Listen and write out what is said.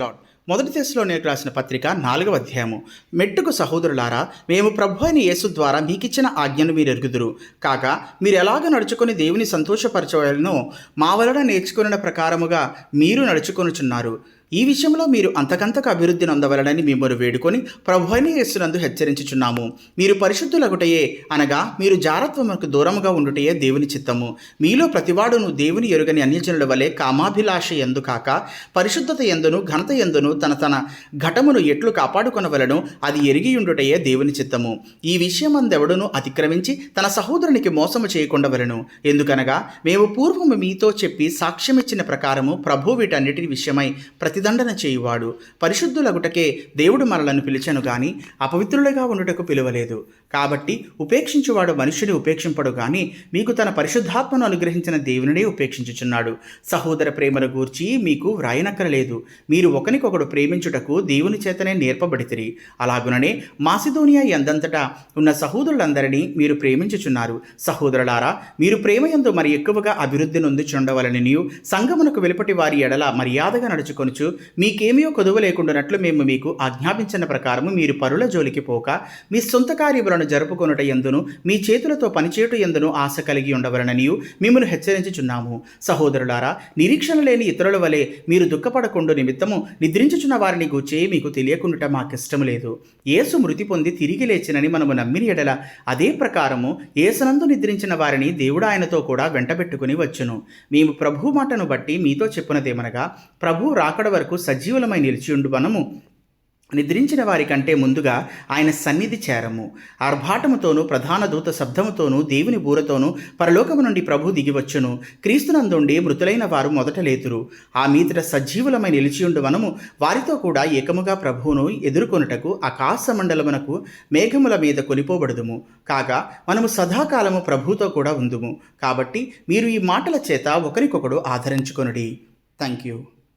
Lord. మొదటి దశలోనికి రాసిన పత్రిక 4వ అధ్యాయము. మెట్టుకు సహోదరులారా, మేము ప్రభు అయిన యేసు ద్వారా మీకిచ్చిన ఆజ్ఞను మీరు ఎరుగుదురు కాక మీరు ఎలాగ నడుచుకొని దేవుని సంతోషపరచవలనో మా వలన నేర్చుకున్న ప్రకారముగా మీరు నడుచుకొనుచున్నారు. ఈ విషయంలో మీరు అంతకంతకు అభివృద్ధి నొందవలనని మిమ్మల్ని వేడుకొని ప్రభు అయిన యేసునందు హెచ్చరించుచున్నాము. మీరు పరిశుద్ధులగుటయే అనగా మీరు జారత్వమునకు దూరముగా ఉండుటయే దేవుని చిత్తము. మీలో ప్రతివాడును దేవుని ఎరుగని అన్యజనుల వలె కామాభిలాష ఎందు కాక పరిశుద్ధత ఎందును ఘనత ఎందును తన ఘటమును ఎట్లు కాపాడుకొనవలను అది ఎరిగియుండుటయే దేవుని చిత్తము. ఈ విషయమందెవడును అతిక్రమించి తన సహోదరునికి మోసము చేయకుండవలను. ఎందుకనగా మేము పూర్వము మీతో చెప్పి సాక్ష్యమిచ్చిన ప్రకారము ప్రభు వీటన్నిటి విషయమై ప్రతిదండన చేయువాడు. పరిశుద్ధులగుటకే దేవుడు మనలను పిలిచెను గాని అపవిత్రులుగా ఉండుటకు పిలువలేదు. కాబట్టి ఉపేక్షించువాడు మనుష్యుని ఉపేక్షింపడు గాని మీకు తన పరిశుద్ధాత్మను అనుగ్రహించిన దేవునినే ఉపేక్షించుచున్నాడు. సహోదర ప్రేమను గూర్చి మీకు వ్రాయనక్కరలేదు. మీరు ఒకరికొకడు ప్రేమించుటకు దేవుని చేతనే నేర్పబడితిరి. అలాగుననే మాసిదోనియా ఎందంతటా ఉన్న సహోదరులందరినీ మీరు ప్రేమించుచున్నారు. సహోదరులారా, మీరు ప్రేమయందు మరి ఎక్కువగా అభివృద్ధి నొందుచుండవలనియు సంఘమునకు వెలుపటి వారి ఎడల మర్యాదగా నడుచుకొనుచు మీకేమీ కొదువ లేకుండానట్లు మేము మీకు ఆజ్ఞాపించిన ప్రకారము మీరు పరుల జోలికి పోక మీ సొంత కార్యములను జరుపుకొనుట ఎందును మీ చేతులతో పనిచేయట ఎందును ఆశ కలిగి ఉండవలననియు మిమ్మల్ని హెచ్చరించుచున్నాము. సహోదరులారా, నిరీక్షణ లేని ఇతరుల వలె మీరు దుఃఖపడకుండా నిమిత్తము నిద్రించుచున్న వారిని గూర్చి మీకు తెలియకుండా మాకిష్టము లేదు. యేసు మృతి పొంది తిరిగి లేచినని మనము నమ్మిన ఎడల అదే ప్రకారము యేసునందు నిద్రించిన వారిని దేవుడు ఆయనతో కూడా వెంటబెట్టుకుని వచ్చును. మేము ప్రభు మాటను బట్టి మీతో చెప్పునదేమనగా, ప్రభు రాకడ వరకు సజీవులమై నిలిచియుండు మనము నిద్రించిన వారి కంటే ముందుగా ఆయన సన్నిధి చేరము. ఆర్భాటముతోనూ ప్రధాన దూత శబ్దముతోనూ దేవుని బూరతోనూ పరలోకము నుండి ప్రభు దిగివచ్చును. క్రీస్తునందుండి మృతులైన వారు మొదట లేతురు. ఆ మీదట సజీవులమై నిలిచియుండు మనము వారితో కూడా ఏకముగా ప్రభువును ఎదుర్కొనుటకు ఆకాశ మండలమునకు మేఘముల మీద కొనిపోబడుదుము. కాగా మనము సదాకాలము ప్రభువుతో కూడా ఉందుము. కాబట్టి మీరు ఈ మాటల చేత ఒకరికొకడు ఆదరించుకొనుడి. Thank you.